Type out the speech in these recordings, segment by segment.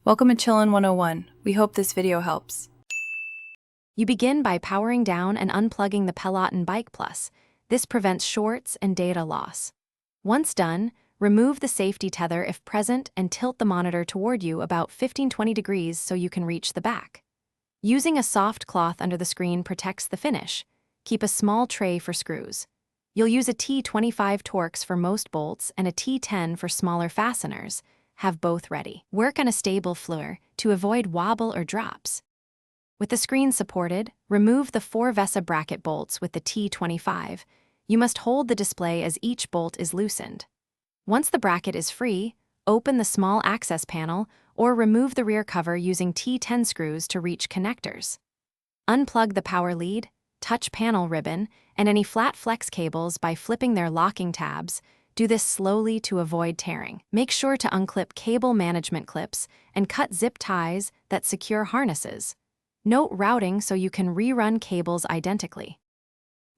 Welcome to Chillin' 101. We hope this video helps. You begin by powering down and unplugging the Peloton Bike Plus. This prevents shorts and data loss. Once done, remove the safety tether if present and tilt the monitor toward you about 15-20 degrees so you can reach the back. Using a soft cloth under the screen protects the finish. Keep a small tray for screws. You'll use a T25 Torx for most bolts and a T10 for smaller fasteners. Have both ready. Work on a stable floor to avoid wobble or drops. With the screen supported, remove the 4 VESA bracket bolts with the T25. You must hold the display as each bolt is loosened. Once the bracket is free, open the small access panel or remove the rear cover using T10 screws to reach connectors. Unplug the power lead, touch panel ribbon, and any flat flex cables by flipping their locking tabs. Do this slowly to avoid tearing. Make sure to unclip cable management clips and cut zip ties that secure harnesses. Note routing so you can rerun cables identically.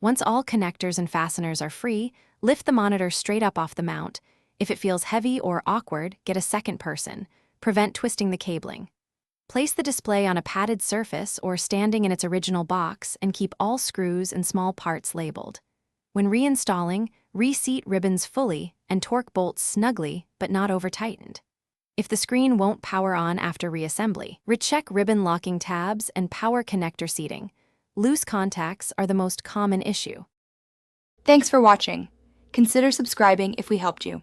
Once all connectors and fasteners are free, lift the monitor straight up off the mount. If it feels heavy or awkward, get a second person. Prevent twisting the cabling. Place the display on a padded surface or standing in its original box and keep all screws and small parts labeled. When reinstalling, reseat ribbons fully and torque bolts snugly but not over-tightened. If the screen won't power on after reassembly, recheck ribbon locking tabs and power connector seating. Loose contacts are the most common issue. Thanks for watching. Consider subscribing if we helped you.